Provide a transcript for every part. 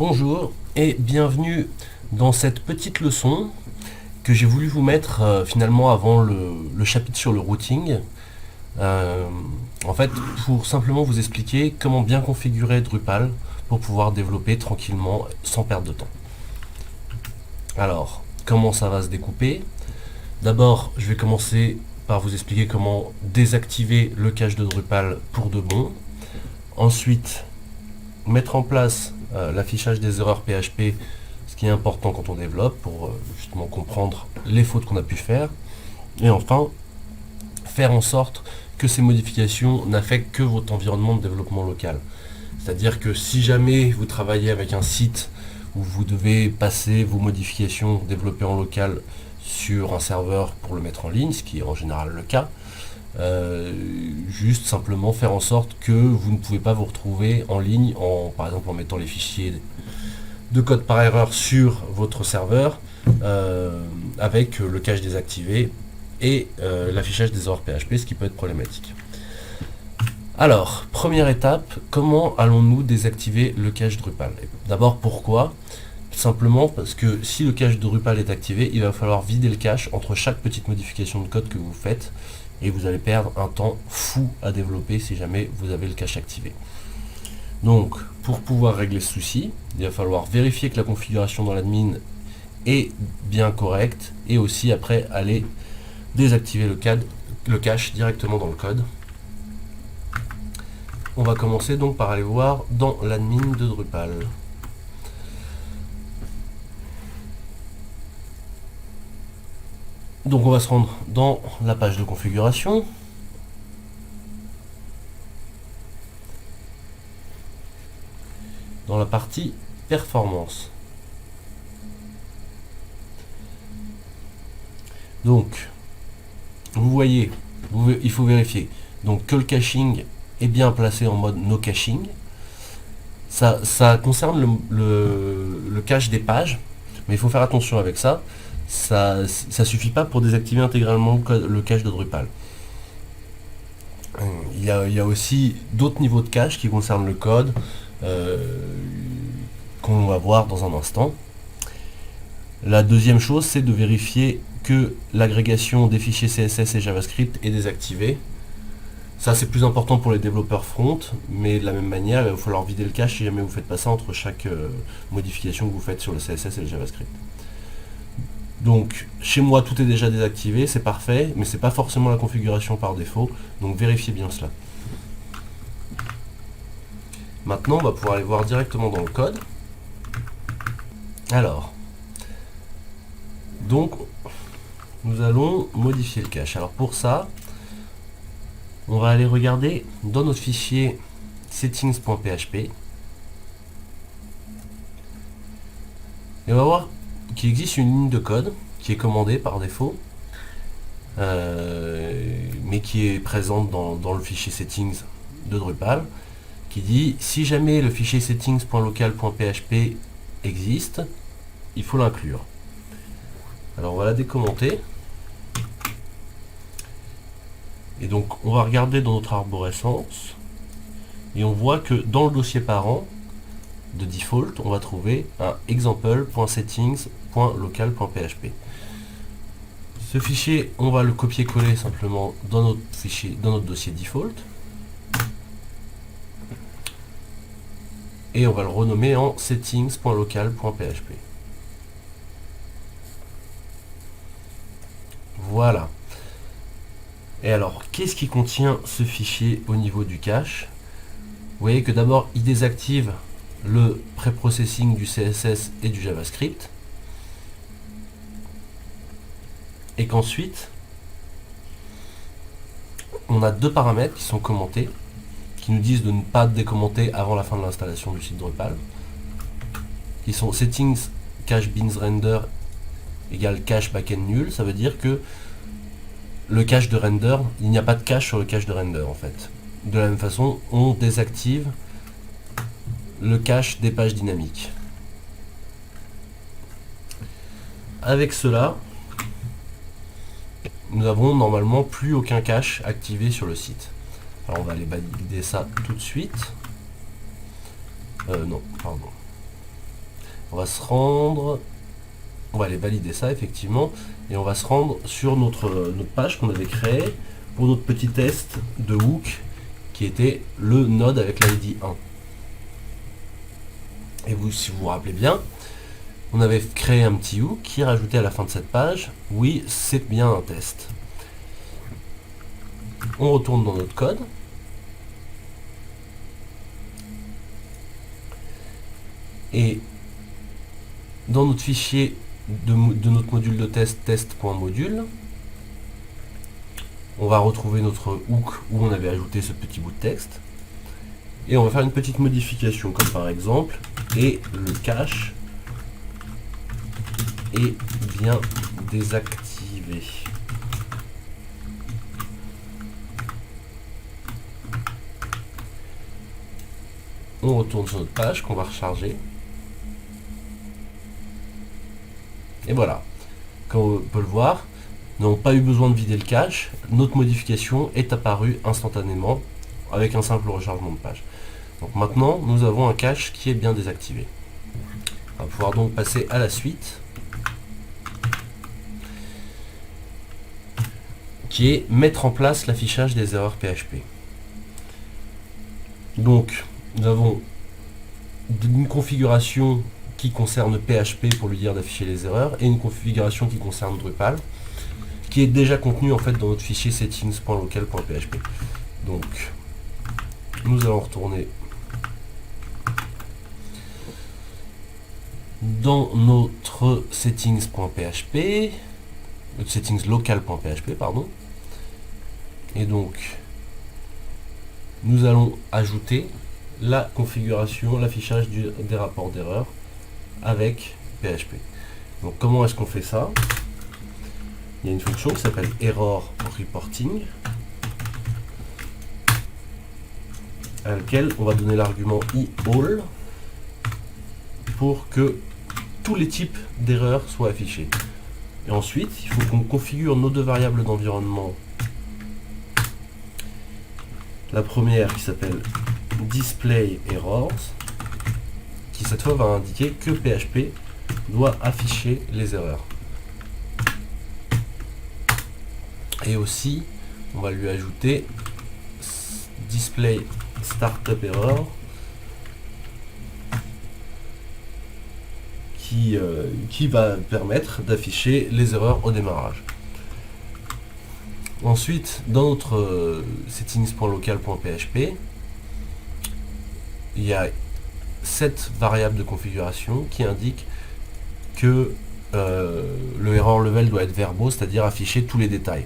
Bonjour et bienvenue dans cette petite leçon que j'ai voulu vous mettre finalement avant le chapitre sur le routing. Euh, en fait, pour simplement vous expliquer comment bien configurer Drupal pour pouvoir développer tranquillement sans perdre de temps. Alors, comment ça va se découper? D'abord, je vais commencer par vous expliquer comment désactiver le cache de Drupal pour de bon. Ensuite, mettre en place l'affichage des erreurs PHP, ce qui est important quand on développe pour justement comprendre les fautes qu'on a pu faire. Et enfin, faire en sorte que ces modifications n'affectent que votre environnement de développement local. C'est-à-dire que si jamais vous travaillez avec un site où vous devez passer vos modifications développées en local sur un serveur pour le mettre en ligne, ce qui est en général le cas, juste simplement faire en sorte que vous ne pouvez pas vous retrouver en ligne par exemple en mettant les fichiers de code par erreur sur votre serveur avec le cache désactivé et l'affichage des erreurs PHP, ce qui peut être problématique. Alors, première étape, comment allons-nous désactiver le cache Drupal? D'abord, pourquoi? Simplement parce que si le cache de Drupal est activé, il va falloir vider le cache entre chaque petite modification de code que vous faites et vous allez perdre un temps fou à développer si jamais vous avez le cache activé. Donc, pour pouvoir régler ce souci, il va falloir vérifier que la configuration dans l'admin est bien correcte et aussi après aller désactiver le cache directement dans le code. On va commencer donc par aller voir dans l'admin de Drupal. Donc on va se rendre dans la page de configuration. Dans la partie performance. Donc, vous voyez, il faut vérifier donc que le caching est bien placé en mode no caching. Ça concerne le cache des pages, mais il faut faire attention avec ça. Ça suffit pas pour désactiver intégralement le cache de Drupal. Il y a aussi d'autres niveaux de cache qui concernent le code qu'on va voir dans un instant. La deuxième chose, c'est de vérifier que l'agrégation des fichiers CSS et JavaScript est désactivée. Ça, c'est plus important pour les développeurs front, mais de la même manière, il va falloir vider le cache si jamais vous ne faites pas ça entre chaque modification que vous faites sur le CSS et le JavaScript. Donc, chez moi, tout est déjà désactivé, c'est parfait, mais c'est pas forcément la configuration par défaut, donc vérifiez bien cela. Maintenant, on va pouvoir aller voir directement dans le code. Alors, donc, nous allons modifier le cache. Alors pour ça, on va aller regarder dans notre fichier settings.php et on va voir qu'il existe une ligne de code qui est commandée par défaut, mais qui est présente dans le fichier settings de Drupal, qui dit si jamais le fichier settings.local.php existe, il faut l'inclure. Alors on va la décommenter. Et donc on va regarder dans notre arborescence et on voit que dans le dossier parent de default, on va trouver un example.settings.local.php. Ce fichier, on va le copier-coller simplement dans notre fichier, dans notre dossier default. Et on va le renommer en settings.local.php. Voilà. Et alors, qu'est-ce qui contient ce fichier au niveau du cache? Vous voyez que d'abord, il désactive le pré-processing du CSS et du JavaScript. Et qu'ensuite, on a deux paramètres qui sont commentés, qui nous disent de ne pas décommenter avant la fin de l'installation du site Drupal, qui sont settings cache beans render égale cache backend nul. Ça veut dire que le cache de render, il n'y a pas de cache sur le cache de render en fait. De la même façon, on désactive le cache des pages dynamiques. Avec cela, nous avons normalement plus aucun cache activé sur le site. Alors on va aller valider ça tout de suite. Non, pardon. On va se rendre, on va aller valider ça effectivement, et on va se rendre sur notre page qu'on avait créée pour notre petit test de hook qui était le node avec l'ID 1. Et vous, si vous vous rappelez bien, on avait créé un petit hook qui rajoutait à la fin de cette page, oui, c'est bien un test. On retourne dans notre code. Et dans notre fichier de notre module de test, test.module, on va retrouver notre hook où on avait ajouté ce petit bout de texte. Et on va faire une petite modification, comme par exemple, et le cache est bien désactivé. On retourne sur notre page qu'on va recharger. Et voilà, comme on peut le voir, nous n'avons pas eu besoin de vider le cache, notre modification est apparue instantanément avec un simple rechargement de page. Donc maintenant, nous avons un cache qui est bien désactivé. On va pouvoir donc passer à la suite, qui est mettre en place l'affichage des erreurs PHP. Donc, nous avons une configuration qui concerne PHP pour lui dire d'afficher les erreurs et une configuration qui concerne Drupal qui est déjà contenue en fait dans notre fichier settings.local.php. Donc nous allons retourner dans notre settings.php, notre settings local.php pardon, et donc nous allons ajouter la configuration, l'affichage des rapports d'erreur avec PHP. Donc comment est-ce qu'on fait ça? Il y a une fonction qui s'appelle error reporting à laquelle on va donner l'argument all pour que tous les types d'erreurs soient affichés. Et ensuite, il faut qu'on configure nos deux variables d'environnement. La première qui s'appelle display errors, qui cette fois va indiquer que PHP doit afficher les erreurs. Et aussi, on va lui ajouter display startup error qui va permettre d'afficher les erreurs au démarrage. Ensuite, dans notre settings.local.php, il y a cette variable de configuration qui indique que le error level doit être verbose, c'est-à-dire afficher tous les détails.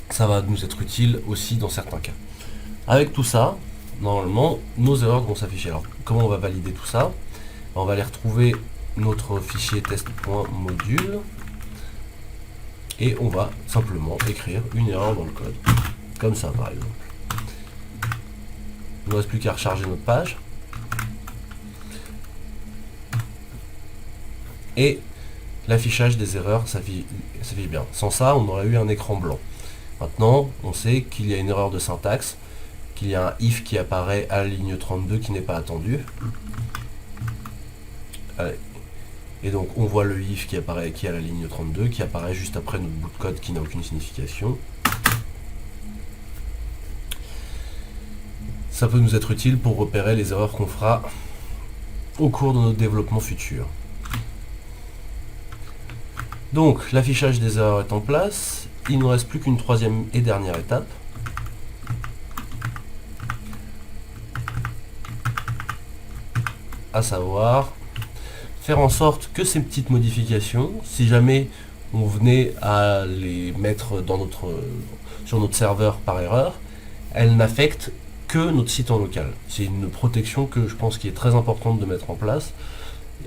Ça va nous être utile aussi dans certains cas. Avec tout ça, normalement, nos erreurs vont s'afficher. Alors, comment on va valider tout ça? On va aller retrouver notre fichier test.module et on va simplement écrire une erreur dans le code. Comme ça, par exemple. Il ne reste plus qu'à recharger notre page. Et l'affichage des erreurs s'affiche bien. Sans ça, on aurait eu un écran blanc. Maintenant, on sait qu'il y a une erreur de syntaxe, qu'il y a un if qui apparaît à la ligne 32 qui n'est pas attendu. Allez. Et donc, on voit le if qui apparaît qui est à la ligne 32, qui apparaît juste après notre bout de code qui n'a aucune signification. Ça peut nous être utile pour repérer les erreurs qu'on fera au cours de notre développement futur. Donc, l'affichage des erreurs est en place. Il ne reste plus qu'une troisième et dernière étape. À savoir, faire en sorte que ces petites modifications, si jamais on venait à les mettre sur notre serveur par erreur, elles n'affectent que notre site en local. C'est une protection que je pense qu'il est très importante de mettre en place.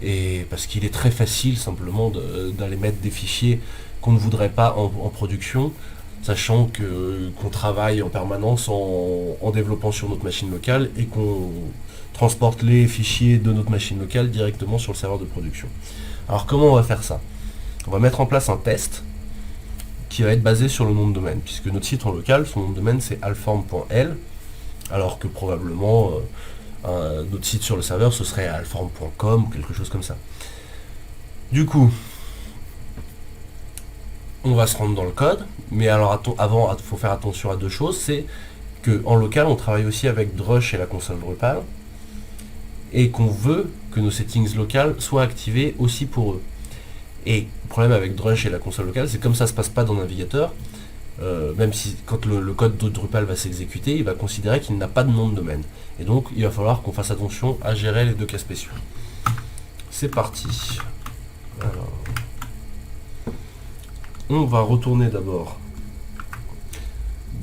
Et parce qu'il est très facile simplement d'aller mettre des fichiers qu'on ne voudrait pas en production, sachant qu'on travaille en permanence en développant sur notre machine locale et qu'on transporte les fichiers de notre machine locale directement sur le serveur de production. Alors comment on va faire ça? On va mettre en place un test qui va être basé sur le nom de domaine, puisque notre site en local, son nom de domaine c'est alform.l, alors que probablement notre site sur le serveur, ce serait alform.com ou quelque chose comme ça. Du coup, on va se rendre dans le code, mais alors avant, il faut faire attention à deux choses. C'est qu'en local, on travaille aussi avec Drush et la console Drupal, et qu'on veut que nos settings locales soient activés aussi pour eux. Et le problème avec Drush et la console locale, c'est comme ça ne se passe pas dans le navigateur, même si quand le code de Drupal va s'exécuter, il va considérer qu'il n'a pas de nom de domaine. Et donc il va falloir qu'on fasse attention à gérer les deux cas spéciaux. C'est parti. Alors, on va retourner d'abord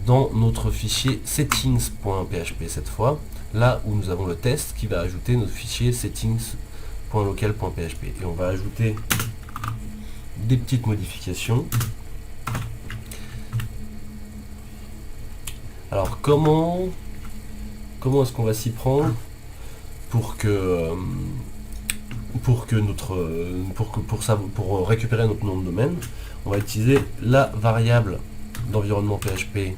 dans notre fichier settings.php cette fois, là où nous avons le test qui va ajouter notre fichier settings.local.php. Et on va ajouter des petites modifications. Alors comment est-ce qu'on va s'y prendre pour récupérer notre nom de domaine? On va utiliser la variable d'environnement PHP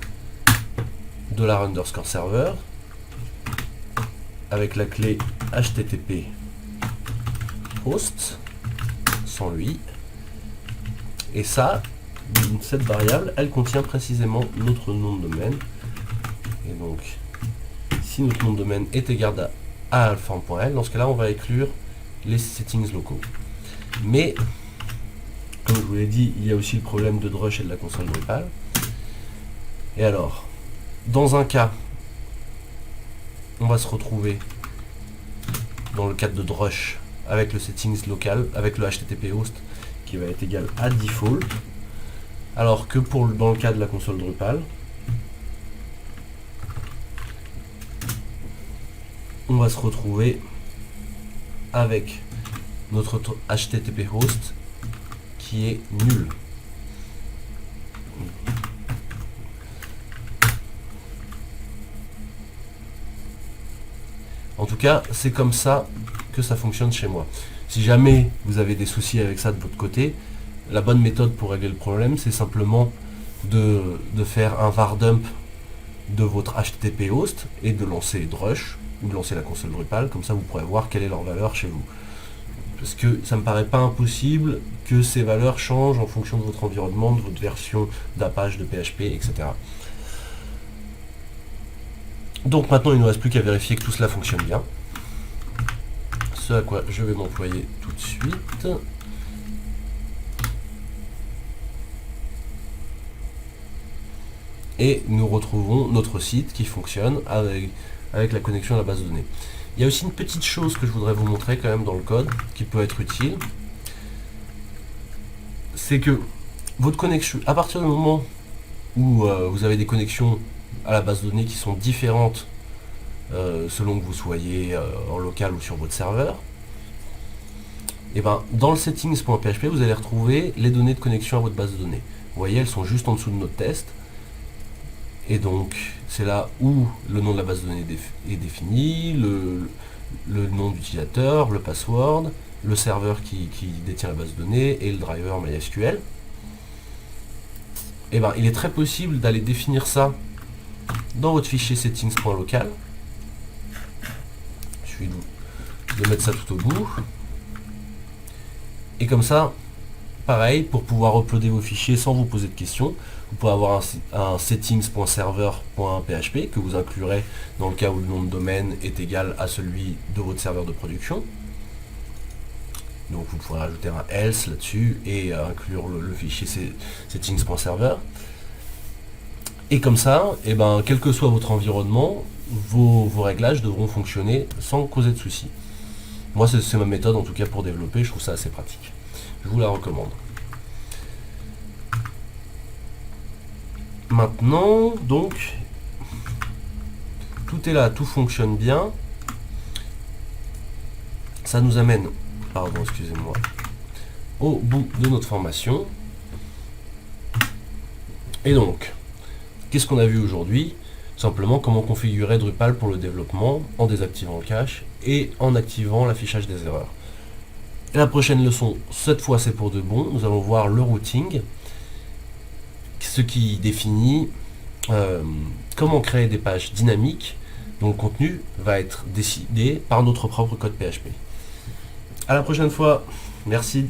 $_server avec la clé http host sans lui. Et ça, cette variable, elle contient précisément notre nom de domaine. Et donc, si notre nom de domaine est égal à alform.l, dans ce cas-là, on va inclure les settings locaux. Mais, comme je vous l'ai dit, il y a aussi le problème de Drush et de la console Drupal. Et alors, dans un cas, on va se retrouver dans le cadre de Drush avec le settings local, avec le http host qui va être égal à default, alors que dans le cas de la console Drupal, on va se retrouver avec notre http host qui est nul. En tout cas, c'est comme ça que ça fonctionne chez moi. Si jamais vous avez des soucis avec ça de votre côté, la bonne méthode pour régler le problème, c'est simplement de faire un var dump de votre http host et de lancer Drush ou de lancer la console Drupal, comme ça vous pourrez voir quelle est leur valeur chez vous. Parce que ça me paraît pas impossible que ces valeurs changent en fonction de votre environnement, de votre version d'Apache, de PHP, etc. Donc maintenant il ne nous reste plus qu'à vérifier que tout cela fonctionne bien. Ce à quoi je vais m'employer tout de suite. Et nous retrouvons notre site qui fonctionne avec la connexion à la base de données. Il y a aussi une petite chose que je voudrais vous montrer quand même dans le code, qui peut être utile. C'est que votre connexion, à partir du moment où vous avez des connexions à la base de données qui sont différentes selon que vous soyez en local ou sur votre serveur, et ben, dans le settings.php, vous allez retrouver les données de connexion à votre base de données. Vous voyez, elles sont juste en dessous de notre test. Et donc, c'est là où le nom de la base de données est défini, le nom d'utilisateur, le password, le serveur qui détient la base de données et le driver MySQL. Et ben, il est très possible d'aller définir ça dans votre fichier settings.local. Il suffit de mettre ça tout au bout. Et comme ça, pareil, pour pouvoir uploader vos fichiers sans vous poser de questions, vous pouvez avoir un settings.server.php que vous inclurez dans le cas où le nom de domaine est égal à celui de votre serveur de production. Donc vous pourrez rajouter un else là-dessus et inclure le fichier settings.server. Et comme ça, et ben, quel que soit votre environnement, vos réglages devront fonctionner sans causer de soucis. Moi, c'est ma méthode, en tout cas, pour développer. Je trouve ça assez pratique. Je vous la recommande. Maintenant, donc, tout est là, tout fonctionne bien. Ça nous amène, pardon, excusez-moi, au bout de notre formation. Et donc, qu'est-ce qu'on a vu aujourd'hui? Simplement comment configurer Drupal pour le développement en désactivant le cache et en activant l'affichage des erreurs. Et la prochaine leçon, cette fois c'est pour de bon, nous allons voir le routing, ce qui définit comment créer des pages dynamiques dont le contenu va être décidé par notre propre code PHP. À la prochaine fois. Merci.